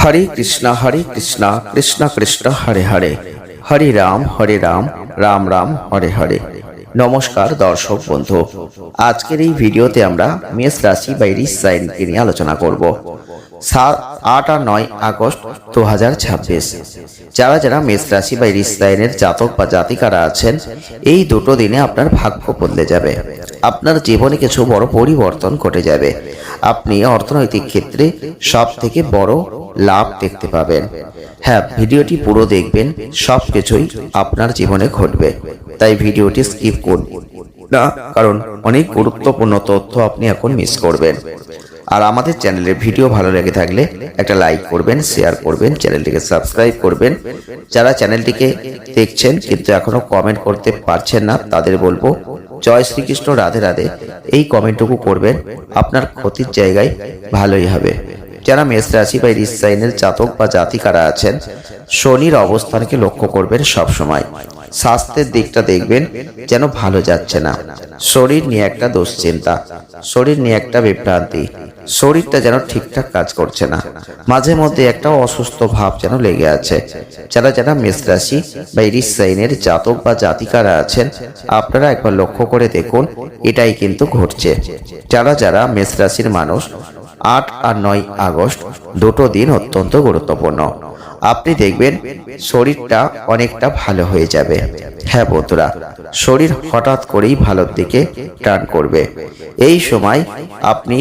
হরে কৃষ্ণ কৃষ্ণ কৃষ্ণ হরে হরে, হরে রাম রাম রাম হরে হরে। নমস্কার দর্শক বন্ধু, আজকের এই ভিডিওতে আমরা মেষ রাশি বা ঋষ সাইনকে নিয়ে আলোচনা করব। 8 আর 9 আগস্ট 2026 যারা যারা মেষ রাশি বা ঋষ সাইনের জাতক বা জাতিকারা আছেন, এই দুটো দিনে আপনার ভাগ্য বদলে যাবে। আপনার জীবনে কিছু বড় পরিবর্তন ঘটে যাবে। আপনি অর্থনৈতিক ক্ষেত্রে সব থেকে বড় লাভ দেখতে পাবেন। হ্যাঁ, ভিডিওটি পুরো দেখবেন, সবকিছুই আপনার জীবনে ঘটবে। তাই ভিডিওটি স্কিপ করুন না, কারণ অনেক গুরুত্বপূর্ণ তথ্য আপনি এখন মিস করবেন। আর আমাদের চ্যানেলের ভিডিও ভালো লেগে থাকলে একটা লাইক করবেন, শেয়ার করবেন, চ্যানেলটিকে সাবস্ক্রাইব করবেন। যারা চ্যানেলটিকে দেখছেন কিন্তু এখনো কমেন্ট করতে পারছেন না, তাদের বলবো জয় শ্রীকৃষ্ণ, রাধে রাধে। এই কমেন্টটুকু করবেন, আপনার ক্ষতির জায়গায় ভালোই হবে। যারা মেষ রাশি বা ঋষ সাইনের জাতক বা জাতিকারা আছেন, শনির অবস্থানকে লক্ষ্য করবেন সব সময়। স্বাস্থ্যের দিকটা দেখবেন যেন ভালো যাচ্ছে না। শরীর নিয়ে একটা দুশ্চিন্তা, শরীর নিয়ে একটা বিভ্রান্তি, শরীরটা যেন ঠিকঠাক কাজ করছে না, মাঝে মধ্যে একটা অসুস্থ ভাব যেন লেগে আছে। যারা যারা মেষ রাশি বা ঋষ সাইনের জাতক বা জাতিকারা আছেন, আপনারা একবার লক্ষ্য করে দেখুন, এটাই কিন্তু ঘটছে। যারা যারা মেষ রাশির মানুষ, 8 আর 9 আগস্ট দুটো দিন অত্যন্ত গুরুত্বপূর্ণ। আপনি দেখবেন শরীরটা অনেকটা ভালো হয়ে যাবে। হ্যাঁ বন্ধুরা, শরীর হঠাৎ করেই ভালোর দিকে টার্ন করবে। এই সময় আপনি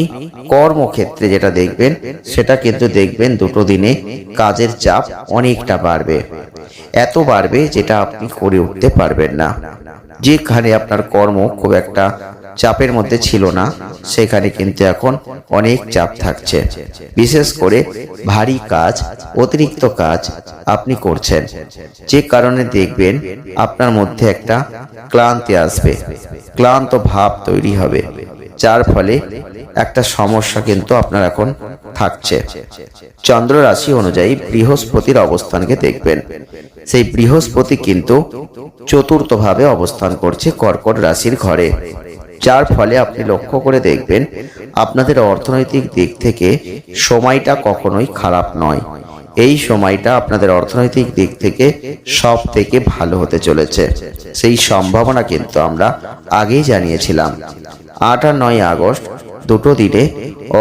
কর্মক্ষেত্রে যেটা দেখবেন, সেটা কিন্তু দেখবেন দুটো দিনে কাজের চাপ অনেকটা বাড়বে। এত বাড়বে যেটা আপনি করে উঠতে পারবেন না। যেখানে আপনার কর্ম খুব একটা চাপের মধ্যে ছিল না, সেখানে কিন্তু এখন অনেক চাপ থাকছে। বিশেষ করে ভারী কাজ, অতিরিক্ত কাজ আপনি করছেন, যে কারণে দেখবেন আপনার মধ্যে একটা ক্লান্তি আসবে, ক্লান্ত ভাব তৈরি হবে, যার ফলে একটা সমস্যা কিন্তু আপনার এখন থাকছে। চন্দ্র রাশি অনুযায়ী বৃহস্পতির অবস্থানকে দেখবেন। সেই বৃহস্পতি কিন্তু চতুর্থ ভাবে অবস্থান করছে কর্কট রাশির ঘরে, যার ফলে আপনি লক্ষ্য করে দেখবেন আপনাদের অর্থনৈতিক দিক থেকে সময়টা কখনোই খারাপ নয়। এই সময়টা আপনাদের অর্থনৈতিক দিক থেকে সব থেকে ভালো হতে চলেছে। সেই সম্ভাবনা কিন্তু আমরা আগেই জানিয়েছিলাম। 8 আর 9 আগস্ট দুটো দিনে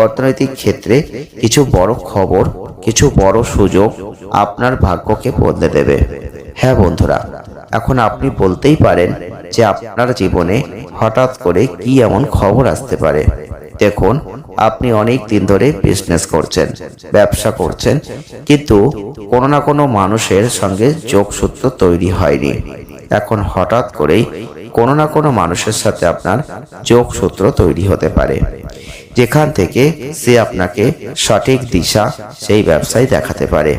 অর্থনৈতিক ক্ষেত্রে কিছু বড় খবর, কিছু বড় সুযোগ আপনার ভাগ্যকে বদলে দেবে। হ্যাঁ বন্ধুরা, এখন আপনি বলতেই পারেন যে আপনার জীবনে হঠাৎ করে কি এমন খবর আসতে পারে। দেখুন, আপনি অনেক দিন ধরে বিজনেস করছেন, ব্যবসা করছেন, কিন্তু কোনো না কোনো মানুষের সঙ্গে যোগসূত্র তৈরি হয়নি। এখন হঠাৎ করেই কোনো না কোনো মানুষের সাথে আপনার যোগসূত্র তৈরি হতে পারে, যেখান থেকে সে আপনাকে সঠিক দিশা সেই ব্যবসায় দেখাতে পারে।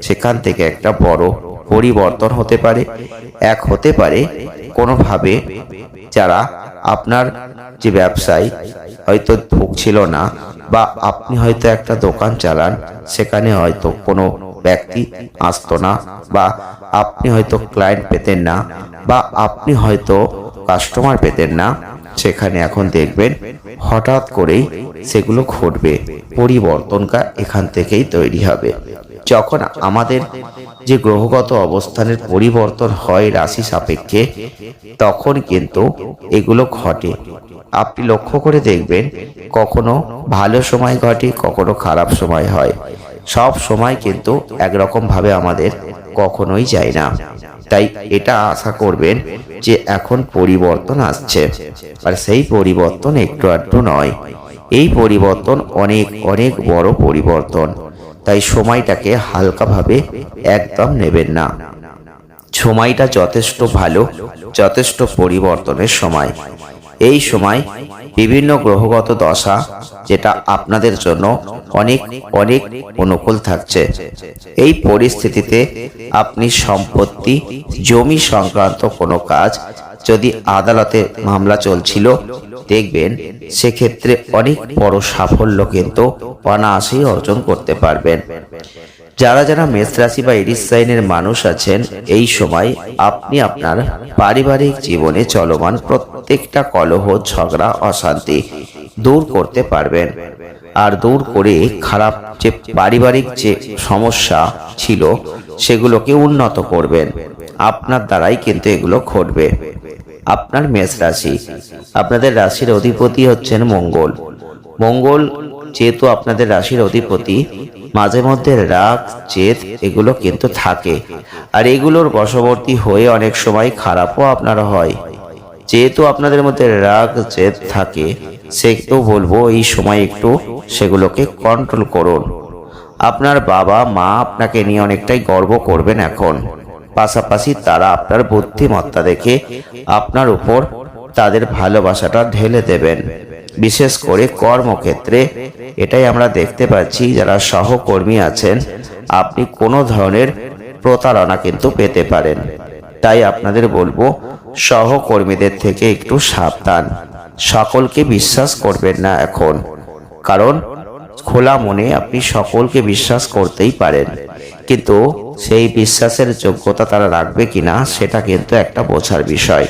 সেখান থেকে একটা বড় পরিবর্তন হতে পারে। এক হতে পারে কোনোভাবে যারা আপনার যে ব্যবসায় হয়তো ঢুকছিল না, বা আপনি হয়তো একটা দোকান চালান, সেখানে হয়তো কোনো ব্যক্তি আসতো না, বা আপনি হয়তো ক্লায়েন্ট পেতেন না, বা আপনি হয়তো কাস্টমার পেতেন না, সেখানে এখন দেখবেন হঠাৎ করেই সেগুলো ঘটবে। পরিবর্তনটা এখান থেকেই তৈরি হবে। যখন আমাদের যে গ্রহগত অবস্থানের পরিবর্তন হয় রাশি সাপেক্ষে, তখন কিন্তু এগুলো ঘটে। আপনি লক্ষ্য করে দেখবেন, কখনো ভালো সময় ঘটে, কখনো খারাপ সময় হয়। সব সময় কিন্তু একরকম ভাবে আমাদের কখনোই যায় না। তাই এটা আশা করবেন যে এখন পরিবর্তন আসছে, আর সেই পরিবর্তন একটু আধটু নয়, এই পরিবর্তন অনেক অনেক বড় পরিবর্তন। তাই সময়টাকে হালকাভাবে একদম নেবেন না। সময়টা যথেষ্ট ভালো, যথেষ্ট পরিবর্তনের সময়। এই সময় বিভিন্ন গ্রহগত দশা যেটা আপনাদের জন্য অনেক অনেক অনুকূল থাকছে। এই পরিস্থিতিতে আপনি সম্পত্তি, জমি সংক্রান্ত কোনো কাজ, যদি আদালতে মামলা চলছিল, দেখবেন সেক্ষেত্রে অনেক বড় সাফল্য কিন্তু অনায়াসেই অর্জন করতে পারবেন। যারা যারা মেষ রাশি বা ঋষ সাইনের মানুষ আছেন, এই সময় আপনি আপনার পারিবারিক জীবনে চলমান প্রত্যেকটা কলহ, ঝগড়া, অশান্তি দূর করতে পারবেন। আর দূর করে খারাপ যে পারিবারিক যে সমস্যা ছিল সেগুলোকে উন্নত করবেন। আপনার দ্বারাই কিন্তু এগুলো ঘটবে। আপনার মেষ রাশি, আপনাদের রাশির অধিপতি হচ্ছেন মঙ্গল। মঙ্গল যেহেতু আপনাদের রাশির অধিপতি, মাঝে মধ্যে রাগ জেদ এগুলো কিন্তু থাকে, আর এগুলোর বশবর্তী হয়ে অনেক সময় খারাপও আপনারা হয়। যেহেতু আপনাদের মধ্যে রাগ জেদ থাকে, সেটাও বলবো এই সময় একটু সেগুলোকে কন্ট্রোল করুন। আপনার বাবা মা আপনাকে নিয়ে অনেকটাই গর্ব করবেন এখন। পাশাপাশি তারা আপনার বুদ্ধিমত্তা দেখে আপনার উপর তাদের ভালোবাসাটা ঢেলে দেবেন। বিশেষ করে কর্মক্ষেত্রে এটাই আমরা দেখতে পাচ্ছি, যারা সহকর্মী আছেন আপনি কোনো ধরনের প্রতারণা কিন্তু পেতে পারেন। তাই আপনাদের বলবো সহকর্মীদের থেকে একটু সাবধান। সকলকে বিশ্বাস করবেন না এখন, কারণ খোলা মনে আপনি সকলকে বিশ্বাস করতেই পারেন, কিন্তু সেই বিশ্বাসের যোগ্যতা তারা রাখবে কিনা সেটা কিন্তু একটা বোঝার বিষয়।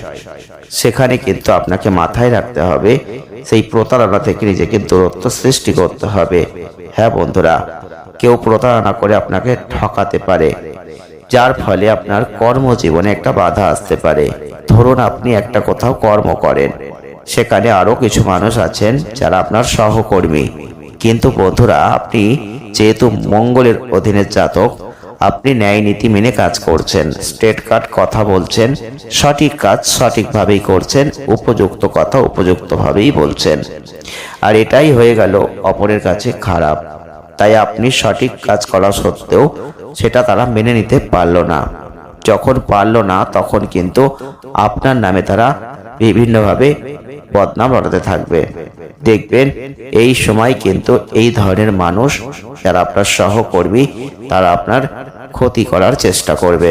সেখানে কিন্তু আপনাকে মাথায় রাখতে হবে, সেই প্রতারণা থেকে নিজেকে দূরত্ব সৃষ্টি করতে হবে। হ্যাঁ বন্ধুরা, কেউ প্রতারণা করে আপনাকে ঠকাতে পারে, যার ফলে আপনার কর্মজীবনে একটা বাধা আসতে পারে। ধরুন আপনি একটা কোথাও কর্ম করেন, সেখানে আরো কিছু মানুষ আছেন যারা আপনার সহকর্মী, কিন্তু বন্ধুরা আপনি যেহেতু মঙ্গলের অধীনের জাতক, আপনি ন্যায় নীতি মেনে কাজ করছেন, স্ট্রেট কাট কথা বলছেন, সঠিক কাজ সঠিকভাবেই করছেন, উপযুক্ত কথা উপযুক্তভাবেই বলছেন, আর এটাই হয়ে গেল অপরের কাছে খারাপ। তাই আপনি সঠিক কাজ করা সত্ত্বেও সেটা তারা মেনে নিতে পারল না। যখন পারল না তখন কিন্তু আপনার নামে তারা বিভিন্নভাবে বদনাম রটাতে থাকবে। দেখবেন এই সময় কিন্তু এই ধরনের মানুষ যারা আপনার সহকর্মী, তারা আপনার ক্ষতি করার চেষ্টা করবে।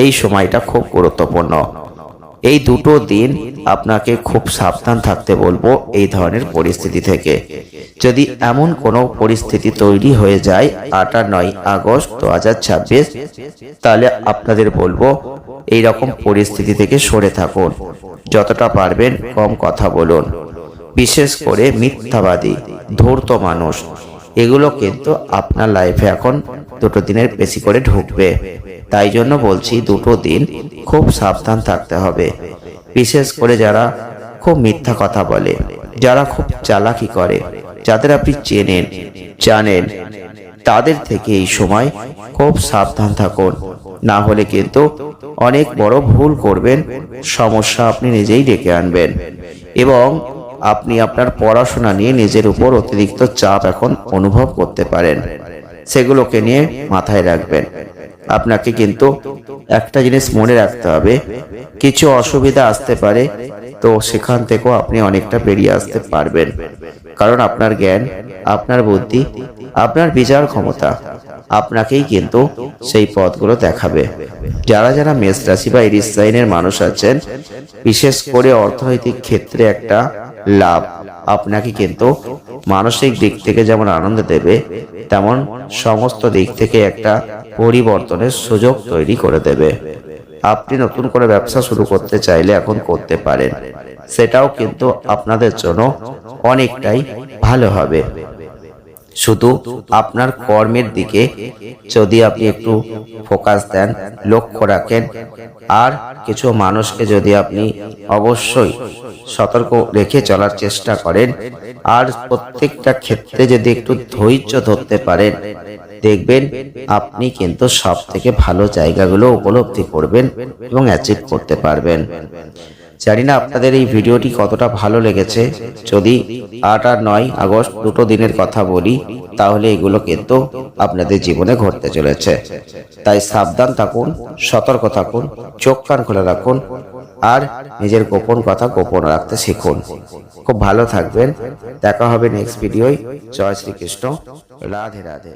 এই সময়টা খুব গুরুত্বপূর্ণ। এই দুটো দিন আপনাকে খুব সাবধান থাকতে বলবো এই ধরনের পরিস্থিতি থেকে। যদি এমন কোনো পরিস্থিতি তৈরি হয়ে যায় 8 আর 9 আগস্ট 2026, তাহলে আপনাদের বলবো এই রকম পরিস্থিতি থেকে সরে থাকুন। যতটা পারবেন কম কথা বলুন। বিশেষ করে মিথ্যাবাদী ধূর্ত মানুষ, এগুলো কিন্তু আপনার লাইফে এখন দুটো দিনের বেশি করে ঢুকবে। তাই জন্য বলছি দুটো দিন খুব সাবধান থাকতে হবে। বিশেষ করে যারা খুব মিথ্যা কথা বলে, যারা খুব চালাকি করে, যাদের আপনি চেনেন জানেন, তাদের থেকে এই সময় খুব সাবধান থাকুন। না হলে কিন্তু অনেক বড় ভুল করবেন, সমস্যা আপনি নিজেই ডেকে আনবেন। এবং আপনি আপনার পড়াশোনা নিয়ে নিজের উপর অতিরিক্ত চাপ এখন অনুভব করতে পারেন। সেগুলোকে নিয়ে মাথায় রাখবেন। আপনাকে কিন্তু একটা জিনিস মনে রাখতে হবে, কিছু অসুবিধা আসতে পারে, তো সেখান থেকেও আপনি অনেকটা বেরিয়ে আসতে পারবেন। কারণ আপনার জ্ঞান, আপনার বুদ্ধি, আপনার বিচার ক্ষমতা আপনাকেই কিন্তু সেই পথগুলো দেখাবে। যারা যারা মেষ রাশি বা এরিস সাইনের মানুষ আছেন, বিশেষ করে অর্থনৈতিক ক্ষেত্রে একটা লাভ আপনাকে কিন্তু মানসিক দিক থেকে যেমন আনন্দ দেবে, তেমন সমস্ত দিক থেকে একটা পরিবর্তনের সুযোগ তৈরি করে দেবে। আপনি নতুন করে ব্যবসা শুরু করতে চাইলে এখন করতে পারেন, সেটাও কিন্তু আপনাদের জন্য অনেকটাই ভালো হবে। শুধু আপনার কর্মের দিকে যদি আপনি একটু ফোকাস দেন, লক্ষ্য রাখেন, আর কিছু মানুষকে যদি আপনি অবশ্যই সতর্ক রেখে চলার চেষ্টা করেন, আর প্রত্যেকটা ক্ষেত্রে যদি একটু ধৈর্য ধরতে পারেন, দেখবেন আপনি কিন্তু সব থেকে ভালো জায়গাগুলো উপলব্ধি করবেন এবং অ্যাচিভ করতে পারবেন। জানি না আপনাদের এই ভিডিওটি কতটা ভালো লেগেছে। যদি 8 আর 9 আগস্ট দুটো দিনের কথা বলি, তাহলে এগুলো কিন্তু আপনাদের জীবনে ঘটতে চলেছে। তাই সাবধান থাকুন, সতর্ক থাকুন, চোখ কান খোলা রাখুন, আর নিজের গোপন কথা গোপন রাখতে শিখুন। খুব ভালো থাকবেন। দেখা হবে নেক্সট ভিডিওয়। জয় শ্রীকৃষ্ণ। রাধে রাধে।